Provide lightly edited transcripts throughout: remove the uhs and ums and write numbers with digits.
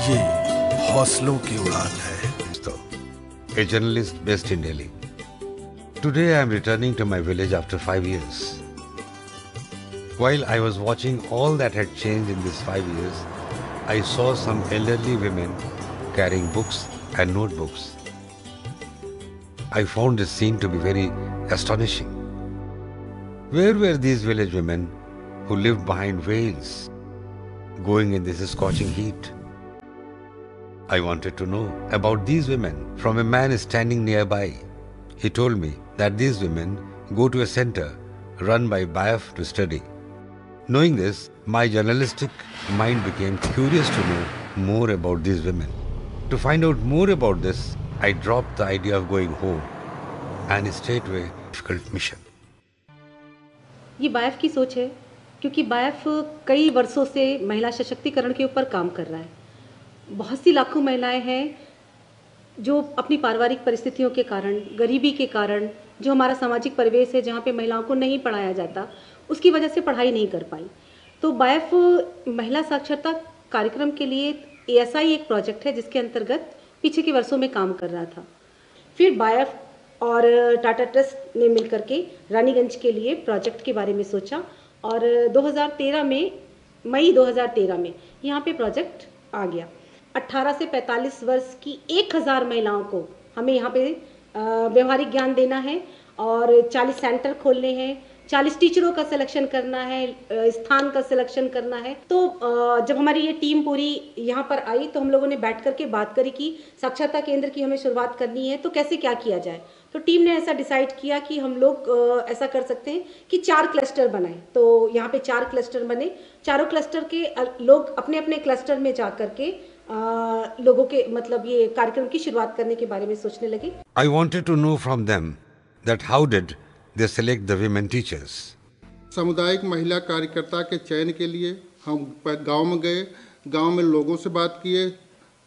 ये हौसलों की उड़ान है। A journalist based in Delhi. Today I am returning to my village after 5 years. While I was watching all that had changed in these 5 years, I saw some elderly women carrying books and notebooks. I found this scene to be very astonishing. Where were these village women who lived behind veils, going in this scorching heat? I wanted to know about these women from a man standing nearby. He told me that these women go to a center run by BIAF to study. Knowing this, my journalistic mind became curious to know more about these women. To find out more about this, I dropped the idea of going home and straightway difficult mission. ये बायफ की सोच है, क्योंकि बायफ कई वर्षों से महिला सशक्तिकरण के ऊपर काम कर रहा है। बहुत सी लाखों महिलाएं हैं जो अपनी पारिवारिक परिस्थितियों के कारण, गरीबी के कारण, जो हमारा सामाजिक परिवेश है जहाँ पे महिलाओं को नहीं पढ़ाया जाता, उसकी वजह से पढ़ाई नहीं कर पाई। तो बायफ महिला साक्षरता कार्यक्रम के लिए ASI एक प्रोजेक्ट है जिसके अंतर्गत पीछे के वर्षों में काम कर रहा था। फिर बायफ और टाटा ट्रस्ट ने मिलकर के रानीगंज के लिए प्रोजेक्ट के बारे में सोचा और 2013 में, मई 2013 में यहाँ पे प्रोजेक्ट आ गया। 18 से 45 वर्ष की 1000 महिलाओं को हमें यहाँ पे व्यवहारिक ज्ञान देना है और 40 सेंटर खोलने हैं, 40 टीचरों का सिलेक्शन करना है, स्थान का सिलेक्शन करना है। तो जब हमारी ये टीम पूरी यहाँ पर आई तो हम लोगों ने बैठ करके बात करी कि साक्षरता केंद्र की हमें शुरुआत करनी है तो कैसे क्या किया जाए। तो टीम ने ऐसा डिसाइड किया कि हम लोग ऐसा कर सकते हैं कि 4 क्लस्टर बनाएं। तो यहाँ पे 4 क्लस्टर बने, चारों क्लस्टर के लोग अपने अपने क्लस्टर में जा करके लोगों के मतलब ये कार्यक्रम की शुरुआत करने के बारे में सोचने लगे। I wanted to know from them that how did they select the women teachers? सामुदायिक महिला कार्यकर्ता के चयन के लिए हम गांव में गए, गांव में लोगों से बात किए,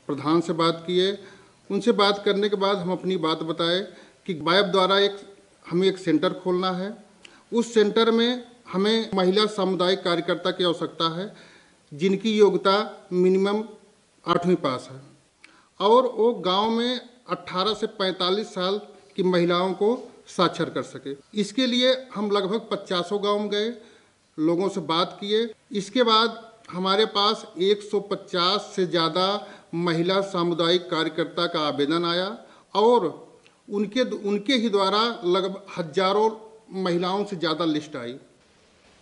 प्रधान से बात किए। उनसे बात करने के बाद हम अपनी बात बताए कि बायफ द्वारा हमें एक सेंटर खोलना है। उस सेंटर में हमें महिला सामुदायिक कार्यकर्ता की आवश्यकता है जिनकी योग्यता मिनिमम 8वीं पास है और वो गांव में 18 से 45 साल की महिलाओं को साक्षर कर सके। इसके लिए हम लगभग 50 गांव में गए, लोगों से बात किए। इसके बाद हमारे पास 150 से ज़्यादा महिला सामुदायिक कार्यकर्ता का आवेदन आया और उनके ही द्वारा लगभग हजारों महिलाओं से ज़्यादा लिस्ट आई।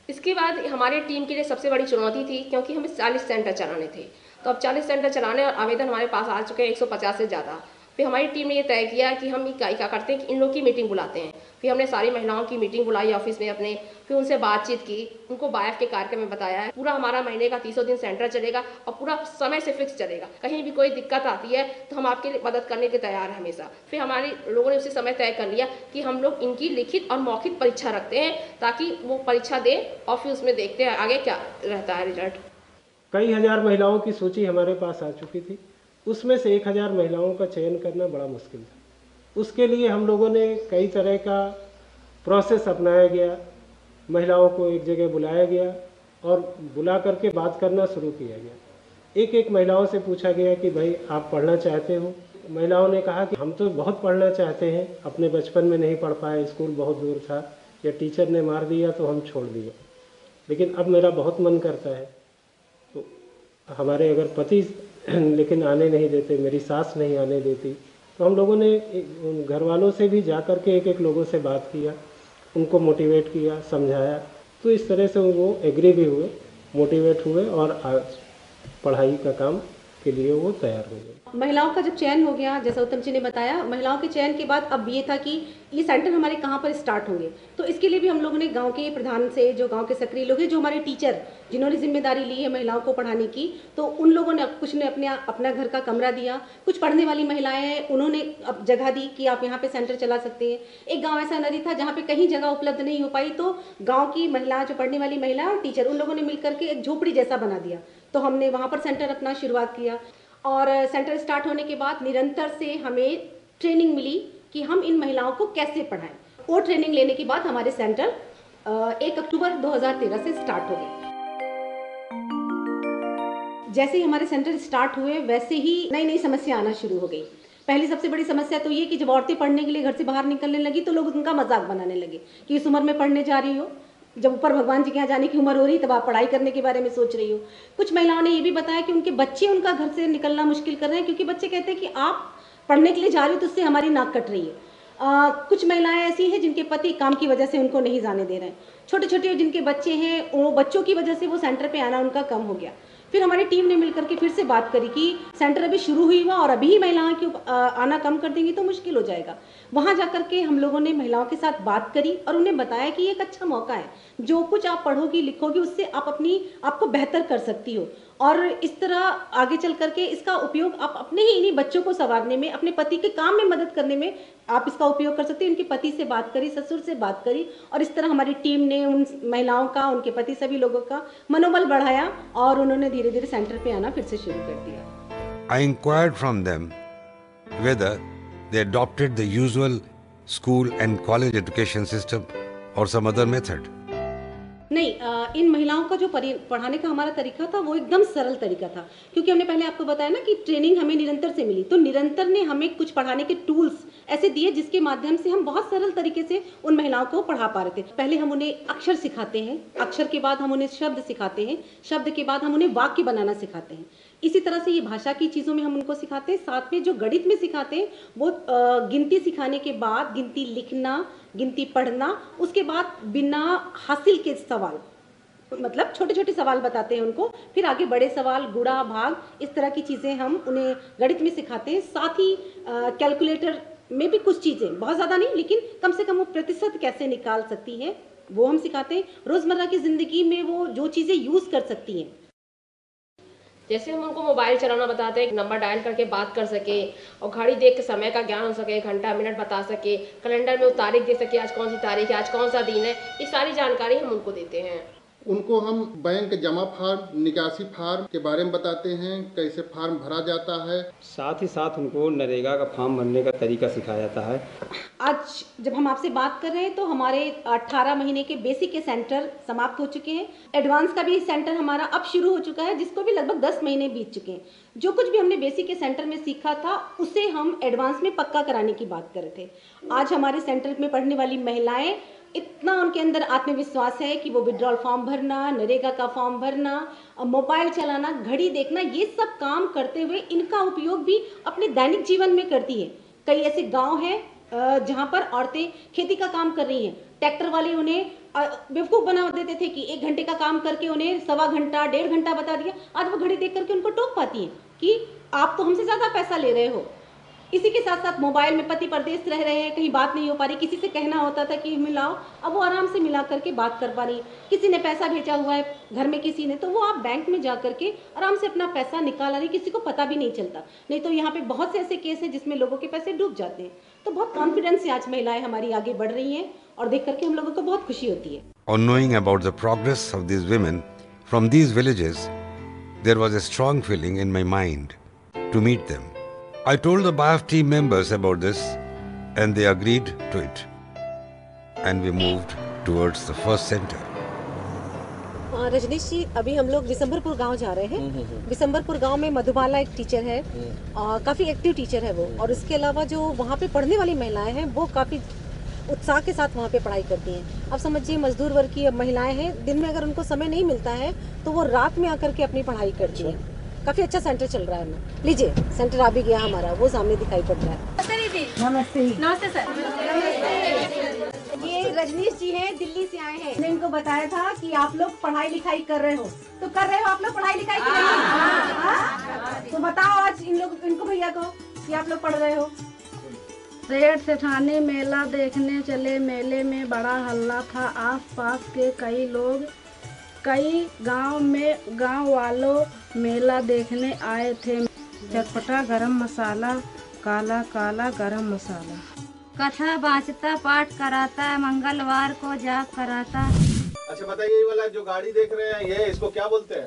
इसके बाद हमारे टीम के लिए सबसे बड़ी चुनौती थी क्योंकि हमें 40 सेंटर चलाने थे। तो अब 40 सेंटर चलाने और आवेदन हमारे पास आ चुके हैं 150 से ज़्यादा। फिर हमारी टीम ने ये तय किया कि हम क्या करते हैं कि इन लोग की मीटिंग बुलाते हैं। फिर हमने सारी महिलाओं की मीटिंग बुलाई ऑफिस में अपने, फिर उनसे बातचीत की, उनको बायफ के कार्यक्रम में बताया है पूरा हमारा महीने का 30 दिन सेंटर चलेगा और पूरा समय से फिक्स चलेगा। कहीं भी कोई दिक्कत आती है तो हम आपकी मदद करने के तैयार हैं हमेशा। फिर हमारे लोगों ने उसी समय तय कर लिया कि हम लोग इनकी लिखित और मौखिक परीक्षा रखते हैं ताकि वो परीक्षा दें और फिर उसमें देखते हैं आगे क्या रहता है रिजल्ट। कई हजार महिलाओं की सूची हमारे पास आ चुकी थी, उसमें से 1000 महिलाओं का चयन करना बड़ा मुश्किल था। उसके लिए हम लोगों ने कई तरह का प्रोसेस अपनाया गया। महिलाओं को एक जगह बुलाया गया और बुला करके बात करना शुरू किया गया। एक महिलाओं से पूछा गया कि भाई आप पढ़ना चाहते हो? महिलाओं ने कहा कि हम तो बहुत पढ़ना चाहते हैं, अपने बचपन में नहीं पढ़ पाए, स्कूल बहुत दूर था या टीचर ने मार दिया तो हम छोड़ दिए, लेकिन अब मेरा बहुत मन करता है। तो हमारे अगर पति लेकिन आने नहीं देते, मेरी सास नहीं आने देती, तो हम लोगों ने घर वालों से भी जा कर के एक लोगों से बात किया, उनको मोटिवेट किया, समझाया। तो इस तरह से वो एग्री भी हुए, मोटिवेट हुए और पढ़ाई का काम के लिए वो तैयार हो गए। महिलाओं का जब चयन हो गया, जैसा उत्तम जी ने बताया, महिलाओं के चयन के बाद अब ये था कि ये सेंटर हमारे कहाँ पर स्टार्ट होंगे। तो इसके लिए भी हम लोगों ने गांव के प्रधान से, जो गांव के सक्रिय लोग हैं, जो हमारे टीचर जिन्होंने जिम्मेदारी ली है महिलाओं को पढ़ाने की, तो उन लोगों ने कुछ ने अपना घर का कमरा दिया। कुछ पढ़ने वाली महिलाएं हैं, उन्होंने अब जगह दी कि आप यहाँ पे सेंटर चला सकते हैं। एक गाँव ऐसा नदी था जहाँ पे कहीं जगह उपलब्ध नहीं हो पाई, तो गाँव की महिला, जो पढ़ने वाली महिला और टीचर, उन लोगों ने मिल करके एक झोपड़ी जैसा बना दिया। तो हमने वहाँ पर सेंटर अपना शुरुआत किया और सेंटर स्टार्ट होने के बाद निरंतर से हमें ट्रेनिंग मिली कि हम इन महिलाओं को कैसे पढ़ाएं। वो ट्रेनिंग लेने के बाद हमारे सेंटर 1 अक्टूबर 2013 से स्टार्ट हो गए। जैसे ही हमारे सेंटर स्टार्ट हुए वैसे ही नई नई समस्या आना शुरू हो गई। पहली सबसे बड़ी समस्या तो ये कि जब औरतें पढ़ने के लिए घर से बाहर निकलने लगी तो लोग उनका मजाक बनाने लगे कि इस उम्र में पढ़ने जा रही हो, जब ऊपर भगवान जी के यहाँ जाने की उम्र हो रही तब आप पढ़ाई करने के बारे में सोच रही हो। कुछ महिलाओं ने ये भी बताया कि उनके बच्चे उनका घर से निकलना मुश्किल कर रहे हैं क्योंकि बच्चे कहते हैं कि आप पढ़ने के लिए जा रही हो तो उससे हमारी नाक कट रही है। कुछ महिलाएं ऐसी हैं जिनके पति काम की वजह से उनको नहीं जाने दे रहे हैं। छोटे छोटे जिनके बच्चे हैं वो बच्चों की वजह से वो सेंटर पे आना उनका कम हो गया। फिर हमारी टीम ने मिलकर के फिर से बात करी कि सेंटर अभी शुरू हुई हुआ और अभी ही महिलाओं की आना कम कर देंगी तो मुश्किल हो जाएगा। वहाँ जाकर के हम लोगों ने महिलाओं के साथ बात करी और उन्हें बताया कि एक अच्छा मौका है, जो कुछ आप पढ़ोगी लिखोगी उससे आप आपको बेहतर कर सकती हो और इस तरह आगे चल करके इसका उपयोग आप अपने ही इन्हीं बच्चों को संवारने में, अपने पति के काम में मदद करने में आप इसका उपयोग कर सकते हैं। उनके पति से बात करी, ससुर से बात करी और इस तरह हमारी टीम ने उन महिलाओं का, उनके पति, सभी लोगों का मनोबल बढ़ाया और उन्होंने धीरे धीरे सेंटर पे आना फिर से शुरू कर दिया। I inquired from them whether they adopted the usual school and college education system or some other method. नहीं, इन महिलाओं का जो पढ़ाने का हमारा तरीका था वो एकदम सरल तरीका था, क्योंकि हमने पहले आपको बताया ना कि ट्रेनिंग हमें निरंतर से मिली, तो निरंतर ने हमें कुछ पढ़ाने के टूल्स ऐसे दिए जिसके माध्यम से हम बहुत सरल तरीके से उन महिलाओं को पढ़ा पा रहे थे। पहले हम उन्हें अक्षर सिखाते हैं, अक्षर के बाद हम उन्हें शब्द सिखाते हैं, शब्द के बाद हम उन्हें वाक्य बनाना सिखाते हैं। इसी तरह से ये भाषा की चीज़ों में हम उनको सिखाते हैं। साथ में जो गणित में सिखाते हैं वो गिनती सिखाने के बाद गिनती लिखना, गिनती पढ़ना, उसके बाद बिना हासिल के सवाल, मतलब छोटे छोटे सवाल बताते हैं उनको, फिर आगे बड़े सवाल, गुणा, भाग, इस तरह की चीज़ें हम उन्हें गणित में सिखाते हैं। साथ ही कैलकुलेटर में भी कुछ चीज़ें, बहुत ज़्यादा नहीं लेकिन कम से कम वो प्रतिशत कैसे निकाल सकती हैं वो हम सिखाते हैं। रोज़मर्रा की ज़िंदगी में वो जो चीज़ें यूज़ कर सकती हैं, जैसे हम उनको मोबाइल चलाना बताते हैं, नंबर डायल करके बात कर सके और घड़ी देख के समय का ज्ञान हो सके, घंटा मिनट बता सके, कैलेंडर में वो तारीख दे सके, आज कौन सी तारीख है, आज कौन सा दिन है, ये सारी जानकारी हम उनको देते हैं। उनको हम बैंक जमा फार्म, निकासी फार्म के बारे में बताते हैं, कैसे फार्म भरा जाता है। साथ ही साथ उनको नरेगा का फॉर्म भरने का तरीका सिखाया जाता है। आज जब हम आपसे बात कर रहे हैं तो हमारे 18 महीने के बेसिक के सेंटर समाप्त हो चुके हैं। एडवांस का भी सेंटर हमारा अब शुरू हो चुका है, जिसको भी लगभग 10 महीने बीत चुके हैं। जो कुछ भी हमने बेसिक के सेंटर में सीखा था उसे हम एडवांस में पक्का कराने की बात कर रहे थे। आज हमारे सेंटर में पढ़ने वाली महिलाएं, इतना उनके अंदर आत्मविश्वास है कि वो विड्रॉल फॉर्म भरना, नरेगा का फॉर्म भरना, मोबाइल चलाना, घड़ी देखना, ये सब काम करते हुए इनका उपयोग भी अपने दैनिक जीवन में करती है। कई ऐसे गांव हैं जहां पर औरतें खेती का काम कर रही हैं, ट्रैक्टर वाले उन्हें बेवकूफ़ बना देते थे कि 1 घंटे का काम करके उन्हें 1.25 घंटा, 1.5 घंटा बता दिया। आज वो घड़ी देख करके उनको टोक पाती हैं कि आप तो हमसे ज़्यादा पैसा ले रहे हो। इसी के साथ साथ मोबाइल में पति परदेश रह रहे हैं, कहीं बात नहीं हो पा रही, किसी से कहना होता था कि मिलाओ, अब वो आराम से मिला करके बात कर पा रही। किसी ने पैसा भेजा हुआ है घर में किसी ने, तो वो आप बैंक में जा करके आराम से अपना पैसा निकाल आ रही, किसी को पता भी नहीं चलता। नहीं तो यहाँ पे बहुत से ऐसे केस हैं जिसमें लोगों के पैसे डूब जाते हैं। तो बहुत कॉन्फिडेंस से आज महिलाएं हमारी आगे बढ़ रही हैं और देख करके हम लोगों को बहुत खुशी होती है। On knowing about the progress of these women from these villages, there was a strong feeling in my mind to meet them. I told the BIAF team members about this and they agreed to it. And we moved towards the first center. Rajneesh जी, अभी हम लोग विशंबरपुर गांव जा रहे हैं। विशंबरपुर गांव में मधुबाला एक टीचर है, काफ़ी एक्टिव टीचर है वो, और उसके अलावा जो वहाँ पे पढ़ने वाली महिलाएं हैं वो काफ़ी उत्साह के साथ वहाँ पे पढ़ाई करती हैं। अब समझिए मजदूर वर्ग की महिलाएं हैं, दिन में अगर उनको समय नहीं मिलता है तो वो रात में आकर के अपनी पढ़ाई करती हैं। काफ़ी अच्छा सेंटर चल रहा है ना। लीजिए, सेंटर आ भी गया हमारा, वो सामने दिखाई पड़ रहा है। नमस्ते। नमस्ते सर। ये रजनीश जी हैं, दिल्ली से आए हैं। मैंने इनको बताया था कि आप लोग पढ़ाई लिखाई कर रहे हो, तो कर रहे हो आप लोग पढ़ाई लिखाई की नहीं? तो बताओ आज इनको भैया को कि आप लोग पढ़ रहे हो। सेठ सेठानी मेला देखने चले, मेले में बड़ा हल्ला था। आस पास के कई लोग, कई गांव वालों मेला देखने आए थे। चटपटा गरम मसाला, काला काला गरम मसाला। कथा बाँचता, पाठ कराता, मंगलवार को जाप कराता। अच्छा बताइए, ये वाला जो गाड़ी देख रहे हैं ये इसको क्या बोलते हैं?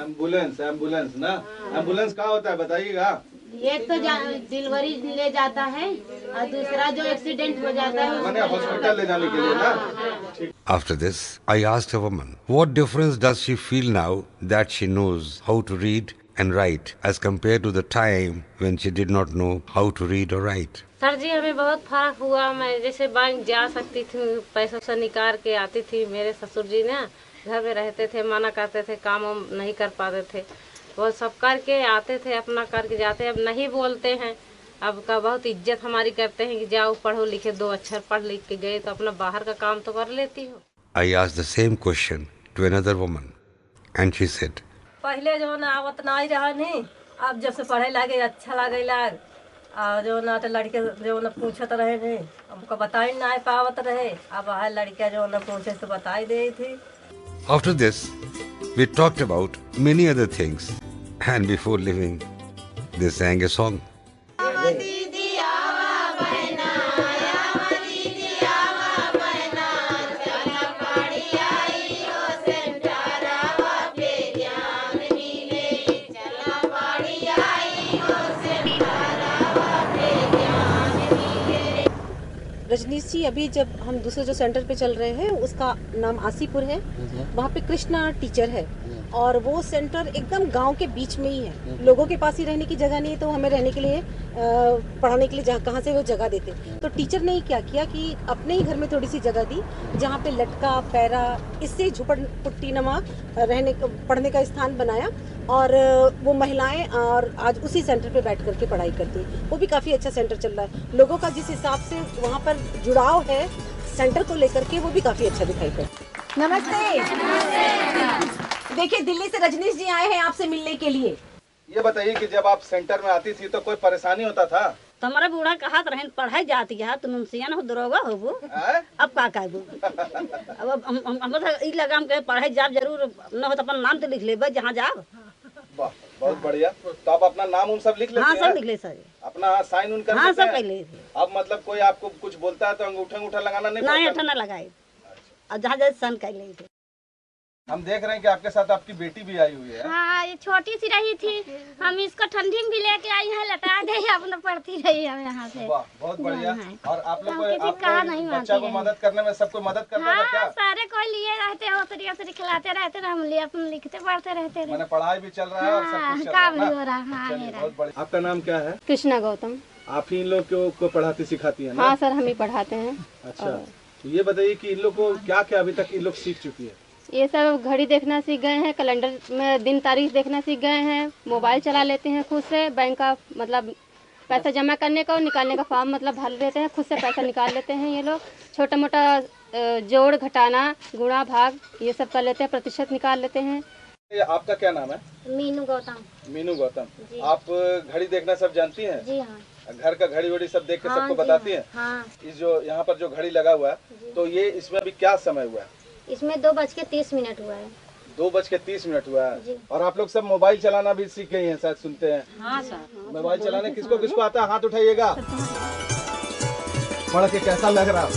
एम्बुलेंस। एम्बुलेंस ना, एम्बुलेंस कहाँ होता है बताइएगा? एक तो डिलीवरी ले जाता है और दूसरा जो एक्सीडेंट हो जाता है मैंने हॉस्पिटल ले जाने के लिए ना। ठीक। After this, I asked a woman, what difference does she feel now that she knows how to read and write as compared to the time when she did not know how to read or write? Sir ji हमें बहुत फर्क हुआ। मैं जैसे bank जा सकती थी, पैसा से निकाल के आती थी। मेरे ससुर जी ना घर में रहते थे, मना करते थे, काम नहीं कर पाते थे। वो सब करके आते थे, अपना करके जाते। अब नहीं बोलते हैं, अब का बहुत इज्जत हमारी करते हैं कि जाओ पढ़ो लिखे, 2 अक्षर पढ़ लिख के गए तो अपना बाहर का काम तो कर लेती हो। I asked the same question to another woman and she said, पहले जो ना आवत नहीं रहा नहीं, अब जब से पढ़े लगे अच्छा लगे लाग। और जो ना तो लड़के जो ना पूछत रहे नहीं, हमको बताई नहीं पावत रहे। अब है लड़के जो ना पूछे तो बताई दे थी। After this, we talked about many other things, and before leaving, they sang a song. Rajneesh जी, अभी जब हम दूसरे जो सेंटर पे चल रहे हैं उसका नाम आसीपुर है। वहाँ पे कृष्णा टीचर है और वो सेंटर एकदम गांव के बीच में ही है। लोगों के पास ही रहने की जगह नहीं है, तो हमें रहने के लिए पढ़ाने के लिए जहाँ कहाँ से वो जगह देते। तो टीचर ने क्या किया कि अपने ही घर में थोड़ी सी जगह दी, जहाँ पे लटका पैरा इससे झुपड़पुट्टी नमा रहने पढ़ने का स्थान बनाया। और वो महिलाएं और आज उसी सेंटर पे बैठ करके पढ़ाई करती हैं। वो भी काफ़ी अच्छा सेंटर चल रहा है। लोगों का जिस हिसाब से वहाँ पर जुड़ाव है सेंटर को लेकर के, वो भी काफ़ी अच्छा दिखाई पड़ता। नमस्ते। देखिए, दिल्ली से रजनीश जी आए हैं आपसे मिलने के लिए। ये बताइए कि जब आप सेंटर में आती थी तो कोई परेशानी होता था? तो हमारा बूढ़ा कहा रहे पढ़ाई जाती है, तुम मुंशियान हो, दरोगा हो वो। अब का कहबू? अब हम ई लगा हम कहे पढ़ाई जाब जरूर न हो तो अपन नाम तो लिख ले जहाँ जाब। वाह, बहुत बढ़िया। तो आप अपना नाम उन सब लिख लेते हैं? हाँ, सब लिख ले सर। अपना साइन उन कर हाँ, लेते हैं? सब कर ले। अब मतलब कोई आपको कुछ बोलता है तो अंगूठा लगाना नहीं? नहीं, अंगूठा न लगाए और जहाँ जाए सन कर ले। हम देख रहे हैं कि आपके साथ आपकी बेटी भी आई हुई है। हाँ, ये छोटी सी रही थी, हम इसको ठंडी में भी लेके आई हैं, लटा दे अपना पढ़ती रही है यहाँ से। वाह, बहुत बढ़िया। और आप लोग बच्चा को मदद करने में सबको मदद करता था क्या? सारे कोई लिए रहते हो, तरीके खिलाते रहते, हम लिए अपन लिखते पढ़ते रहते रहे। मैंने पढ़ाई भी चल रहा है और सब कुछ काम भी हो रहा है। बहुत बढ़िया। आपका नाम क्या है? कृष्णा गौतम। आप ही इन लोग को पढ़ाती सिखाती है? हाँ सर, हम ही पढ़ाते हैं। अच्छा, तो ये बताइए कि इन लोग को क्या क्या अभी तक इन लोग सीख चुकी है? ये सब घड़ी देखना सीख गए हैं, कैलेंडर में दिन तारीख देखना सीख गए हैं, मोबाइल चला लेते हैं खुद से, बैंक का मतलब पैसा जमा करने का और निकालने का फॉर्म मतलब भर लेते हैं, खुद से पैसा निकाल लेते हैं ये लोग। छोटा मोटा जोड़ घटाना, गुणा भाग ये सब कर लेते हैं, प्रतिशत निकाल लेते हैं। आपका क्या नाम है? मीनू गौतम। मीनू गौतम। आप घड़ी देखना सब जानती हैं? जी हाँ। घर का घड़ी वड़ी सब देख के सबको बताती हैं? हाँ। इस जो यहाँ पर जो घड़ी लगा हुआ है, तो ये इसमें अभी क्या समय हुआ है? इसमें 2:30 हुआ है। 2:30 हुआ है। और आप लोग सब मोबाइल चलाना भी सीख गई हैं शायद, सुनते हैं? हाँ सर। मोबाइल चलाने किसको किसको आता है? हाथ उठाइएगा। पढ़ के कैसा लग रहा?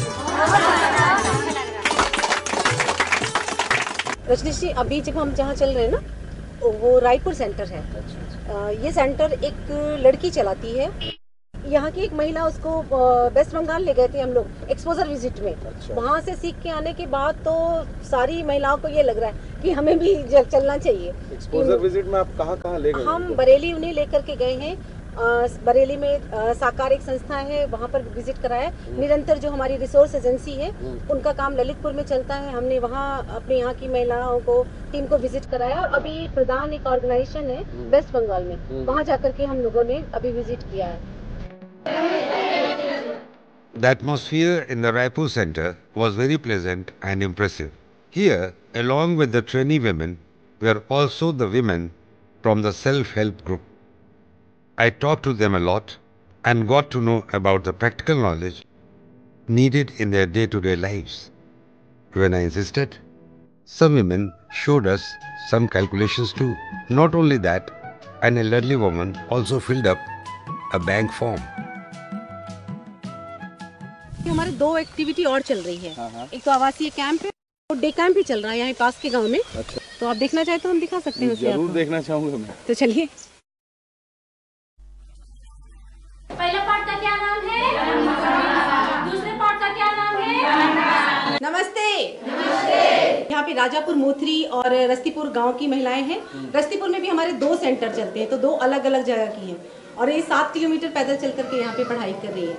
रजनीश जी, अभी जब हम जहाँ चल रहे हैं ना, वो रायपुर सेंटर है। ये सेंटर एक लड़की चलाती है। यहाँ की एक महिला उसको वेस्ट बंगाल ले गए थे हम लोग एक्सपोजर विजिट में। वहाँ से सीख के आने के बाद तो सारी महिलाओं को ये लग रहा है कि हमें भी चलना चाहिए। एक्सपोजर विजिट में आप कहाँ ले गए? हम बरेली उन्हें लेकर के गए हैं। बरेली में साकार एक संस्था है, वहाँ पर विजिट कराया। निरंतर जो हमारी रिसोर्स एजेंसी है उनका काम ललितपुर में चलता है। हमने वहाँ अपने यहाँ की महिलाओं को टीम को विजिट कराया। अभी प्रधान एक ऑर्गेनाइजेशन है वेस्ट बंगाल में, वहाँ जाकर के हम लोगों ने अभी विजिट किया है। The atmosphere in the Raipur Center was very pleasant and impressive. Here, along with the trainee women, were also the women from the self-help group. I talked to them a lot and got to know about the practical knowledge needed in their day-to-day lives. When I insisted, some women showed us some calculations too. Not only that, an elderly woman also filled up a bank form. हमारे 2 activity और चल रही है। एक तो आवासीय camp है और डे कैंप भी चल रहा है यहाँ पास के गांव में। अच्छा। तो आप देखना चाहे तो हम दिखा सकते हैं। जरूर देखना चाहूंगा मैं। तो चलिए। पहले पार्ट का क्या नाम है? दूसरे पार्ट का क्या नाम है? नमस्ते। यहाँ पे राजापुर, मोथरी और रस्तीपुर गांव की महिलाएं हैं। रस्तीपुर में भी हमारे 2 सेंटर चलते हैं, तो 2 अलग अलग जगह की हैं और ये 7 किलोमीटर पैदल चल करके यहाँ पे पढ़ाई कर रही है।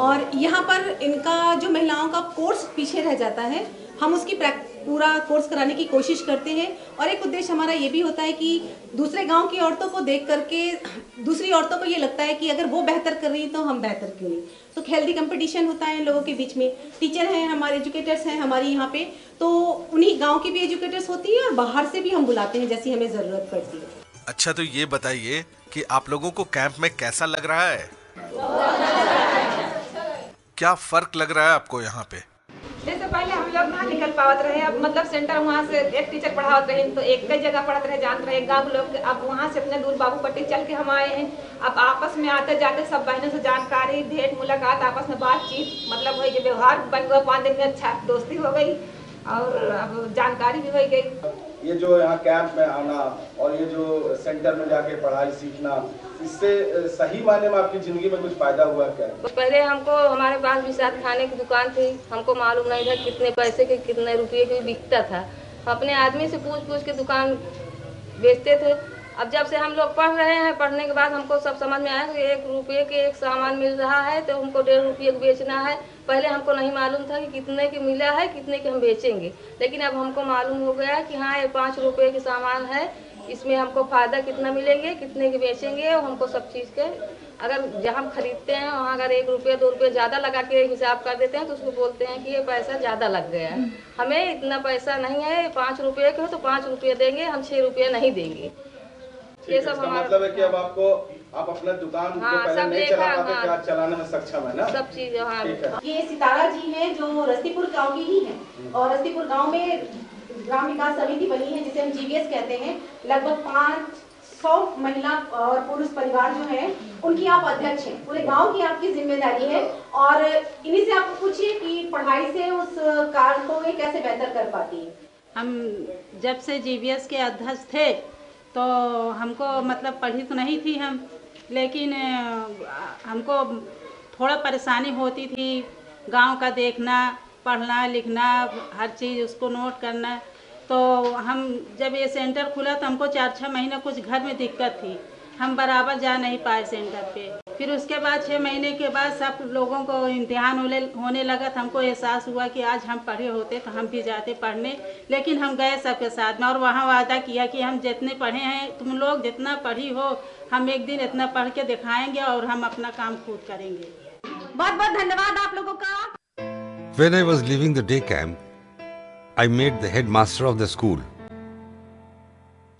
और यहाँ पर इनका जो महिलाओं का कोर्स पीछे रह जाता है, हम उसकी पूरा कोर्स कराने की कोशिश करते हैं। और एक उद्देश्य हमारा ये भी होता है कि दूसरे गांव की औरतों को देख करके दूसरी औरतों को ये लगता है कि अगर वो बेहतर कर रही है तो हम बेहतर क्यों नहीं। तो हेल्दी कंपटीशन होता है इन लोगों के बीच में। टीचर हैं हमारे, एजुकेटर्स हैं हमारी यहाँ पे, तो उन्हीं गाँव की भी एजुकेटर्स होती है और बाहर से भी हम बुलाते हैं जैसी हमें ज़रूरत पड़ती है। अच्छा, तो ये बताइए कि आप लोगों को कैंप में कैसा लग रहा है? क्या फर्क लग रहा है आपको यहाँ पे? जैसे पहले हम लोग ना निकल पावत रहे, अब मतलब सेंटर वहाँ से एक टीचर पढ़ावत रहे तो एक कई जगह पढ़ते रहे, जानते रहे गाँव लोग। अब वहाँ से अपने दूर बाबूपट्टी चल के हम आए हैं। अब आपस में आते जाते सब बहनों से जानकारी, भेंट मुलाकात, आपस में बातचीत मतलब हुई, व्यवहार बन गया। 5 दिन में अच्छा दोस्ती हो गई और अब जानकारी भी हो गई। ये जो यहाँ कैंप में आना और ये जो सेंटर में जाके पढ़ाई सीखना, इससे सही मायने में आपकी जिंदगी में कुछ फायदा हुआ क्या? पहले हमको हमारे पास भी साथ खाने की दुकान थी, हमको मालूम नहीं था कितने पैसे के कितने रुपये के बिकता था। अपने आदमी से पूछ के दुकान बेचते थे। अब जब से हम लोग पढ़ रहे हैं, पढ़ने के बाद हमको सब समझ में आया कि 1 रुपये के एक सामान मिल रहा है तो हमको 1.5 रुपये को बेचना है। पहले हमको नहीं मालूम था कि कितने के मिला है, कितने के हम बेचेंगे, लेकिन अब हमको मालूम हो गया कि हाँ ये 5 रुपये के सामान है, इसमें हमको फ़ायदा कितना मिलेंगे, कितने के बेचेंगे। और हमको सब चीज़ के अगर जहाँ हम खरीदते हैं वहाँ अगर 1 रुपये 2 रुपये ज़्यादा लगा के हिसाब कर देते हैं तो उसको बोलते हैं कि ये पैसा ज़्यादा लग गया है, हमें इतना पैसा नहीं है, 5 रुपये के हो तो 5 रुपये देंगे, हम 6 रुपये नहीं देंगे। ये सब हमारा मतलब है कि अब आप अपना दुकान जो पहले नहीं चला पाते थे, आज चलाने में सक्षम है ना सब चीज। हाँ, ये सितारा जी हैं जो रस्तीपुर गांव की ही हैं और रस्तीपुर गांव में ग्राम विकास समिति बनी है जिसे हम GVS कहते हैं। लगभग 500 महिला और पुरुष परिवार जो है उनकी आप अध्यक्ष हैं। पूरे गांव की आपकी जिम्मेदारी है और इन्हीं से आप पूछिए कि पढ़ाई से उस कार्य को कैसे बेहतर कर पाती है। हम जब से GVS के अध्यक्ष थे तो हमको मतलब पढ़ी तो नहीं थी हम, लेकिन हमको थोड़ा परेशानी होती थी। गांव का देखना, पढ़ना लिखना, हर चीज़ उसको नोट करना। तो हम जब ये सेंटर खुला तो हमको 4-6 महीने कुछ घर में दिक्कत थी, हम बराबर जा नहीं पाए सेंटर पे। फिर उसके बाद 6 महीने के बाद सब लोगों को इम्तिहान होने लगा तो हमको एहसास हुआ कि आज हम पढ़े होते तो हम भी जाते पढ़ने, लेकिन हम गए सबके साथ में और वहाँ वादा किया कि हम जितने पढ़े हैं, तुम लोग जितना पढ़ी हो, हम एक दिन इतना पढ़ के दिखाएंगे और हम अपना काम खुद करेंगे। बहुत बहुत धन्यवाद आप लोगों का। When I was leaving the day camp, I met the headmaster of the school.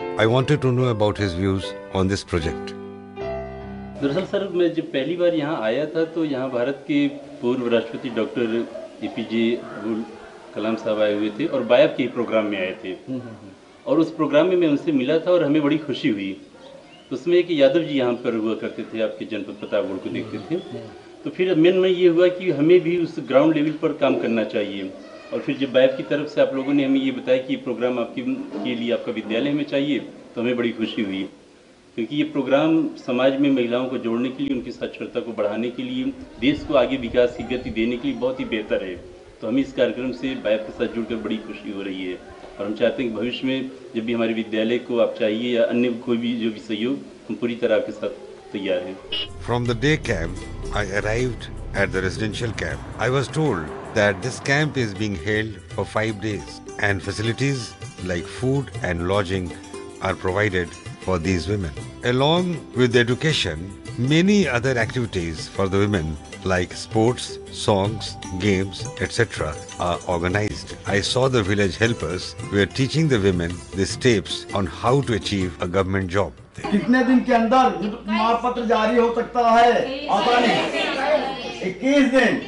I wanted to know about his views on this project. दरअसल सर, मैं जब पहली बार यहाँ आया था तो यहाँ भारत के पूर्व राष्ट्रपति डॉक्टर APJ अब्दुल कलाम साहब आए हुए थे और बायब के प्रोग्राम में आए थे और उस प्रोग्राम में मैं उनसे मिला था और हमें बड़ी खुशी हुई। उसमें एक यादव जी यहाँ पर हुआ करते थे, आपके जनपद प्रतापगढ़ को देखते थे। तो फिर मन में ये हुआ कि हमें भी उस ग्राउंड लेवल पर काम करना चाहिए। और फिर जब बायब की तरफ से आप लोगों ने हमें ये बताया कि ये प्रोग्राम के लिए आपका विद्यालय में चाहिए तो हमें बड़ी खुशी हुई, क्योंकि ये प्रोग्राम समाज में महिलाओं को जोड़ने के लिए, उनकी साक्षरता को बढ़ाने के लिए, देश को आगे विकास की गति देने के लिए बहुत ही बेहतर है। तो हमें इस कार्यक्रम से बायब के साथ जुड़कर बड़ी खुशी हो रही है और हम चाहते हैं कि भविष्य में जब भी हमारे विद्यालय को आप चाहिए या अन्य कोई भी जो भी सहयोग, हम पूरी तरह आपके साथ तैयार हैं। From the day camp, I arrived at the residential camp. I was told that this camp is being held for 5 days and facilities like food and lodging are provided for these women. Along with education, many other activities for the women like sports, songs, games, etc. are organized. I saw the village helpers were teaching the women the steps on how to achieve a government job. कितने दिन के अंदर प्रमाण पत्र जारी हो सकता है? आता नहीं, 21 दिन।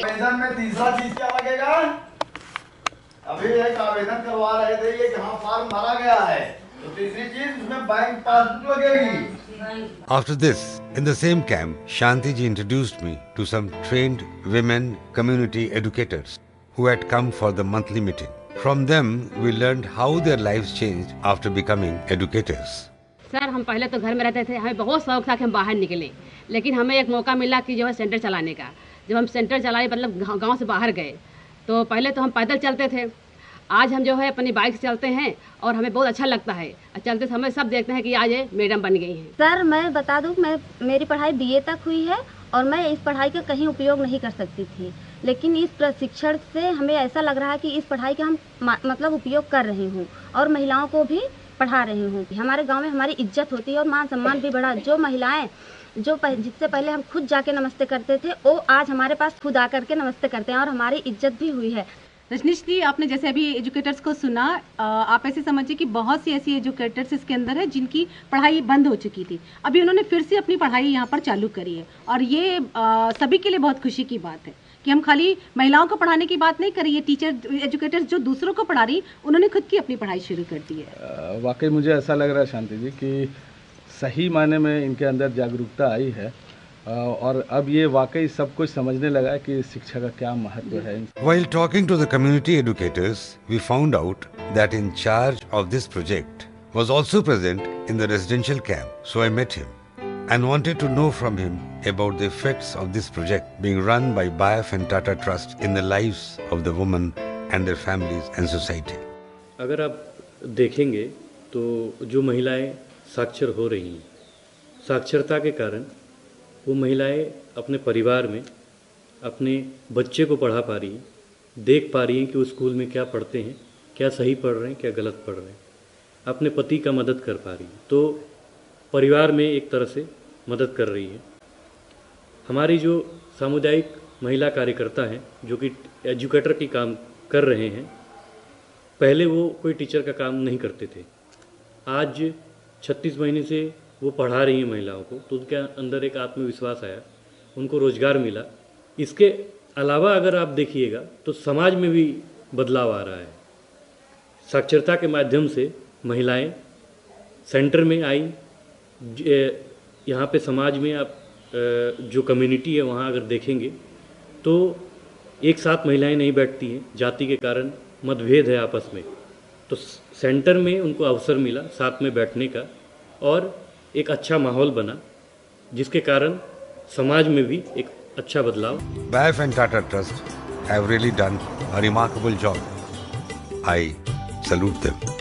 आवेदन में तीसरा चीज क्या लगेगा? अभी एक आवेदन करवा रहे थे, ये जहाँ फॉर्म भरा गया है तो तीसरी चीज उसमें बैंक पासबुक लगेगी। After this, in the same camp, Shanti ji introduced me to some trained women community educators who had come for the monthly meeting. From them, we learned how their lives changed after becoming educators. Sir, हम पहले तो घर में रहते थे, हमें बहुत शौक था कि हम बाहर निकलें, लेकिन हमें एक मौका मिला कि जो है सेंटर चलाने का। जब हम सेंटर चलाए मतलब गांव से बाहर गए तो पहले तो हम पैदल चलते थे आज हम जो है अपनी बाइक से चलते हैं और हमें बहुत अच्छा लगता है। चलते समय सब देखते हैं कि आज ये मैडम बन गई हैं। सर मैं बता दूं, मेरी पढ़ाई BA तक हुई है और मैं इस पढ़ाई का कहीं उपयोग नहीं कर सकती थी, लेकिन इस प्रशिक्षण से हमें ऐसा लग रहा है कि इस पढ़ाई का हम मतलब उपयोग कर रही हूँ और महिलाओं को भी पढ़ा रही हूँ। हमारे गांव में हमारी इज्जत होती है और मान सम्मान भी बढ़ा। जो महिलाएं जिससे पहले हम खुद जाके नमस्ते करते थे, वो आज हमारे पास खुद आकर के नमस्ते करते हैं और हमारी इज्जत भी हुई है। रजनीश जी, आपने जैसे अभी एजुकेटर्स को सुना, आप ऐसे समझिए कि बहुत सी ऐसी एजुकेटर्स इसके अंदर है जिनकी पढ़ाई बंद हो चुकी थी, अभी उन्होंने फिर से अपनी पढ़ाई यहाँ पर चालू करी है और ये सभी के लिए बहुत खुशी की बात है कि हम खाली महिलाओं को पढ़ाने की बात नहीं कर रही है। टीचर एजुकेटर्स जो दूसरों को पढ़ा रही, उन्होंने खुद की अपनी पढ़ाई शुरू कर दी है। वाकई मुझे ऐसा लग रहा है शांति जी कि सही मायने में इनके अंदर जागरूकता आई है और अब ये वाकई सब कुछ समझने लगा है कि शिक्षा का क्या महत्व है। While talking to the community educators, we found out that in charge of this project was also present in the residential camp. So I met him and wanted to know from him about the effects of this project being run by BIAF and Tata Trust in the lives of the women and their families and society. अगर आप देखेंगे तो जो महिलाएं साक्षर हो रही हैं, साक्षरता के कारण वो महिलाएं अपने परिवार में अपने बच्चे को पढ़ा पा रही हैं, देख पा रही हैं कि वो स्कूल में क्या पढ़ते हैं, क्या सही पढ़ रहे हैं, क्या गलत पढ़ रहे हैं, अपने पति का मदद कर पा रही हैं, तो परिवार में एक तरह से मदद कर रही है। हमारी जो सामुदायिक महिला कार्यकर्ता हैं जो कि एजुकेटर की काम कर रहे हैं, पहले वो कोई टीचर का काम नहीं करते थे, आज 36 महीने से वो पढ़ा रही हैं महिलाओं को, तो उनके अंदर एक आत्मविश्वास आया, उनको रोजगार मिला। इसके अलावा अगर आप देखिएगा तो समाज में भी बदलाव आ रहा है। साक्षरता के माध्यम से महिलाएं सेंटर में आई, यहाँ पे समाज में आप जो कम्युनिटी है वहाँ अगर देखेंगे तो एक साथ महिलाएं नहीं बैठती हैं, जाति के कारण मतभेद है आपस में, तो सेंटर में उनको अवसर मिला साथ में बैठने का और एक अच्छा माहौल बना, जिसके कारण समाज में भी एक अच्छा बदलाव। BIAF and Tata Trust have really done a remarkable job. I salute them.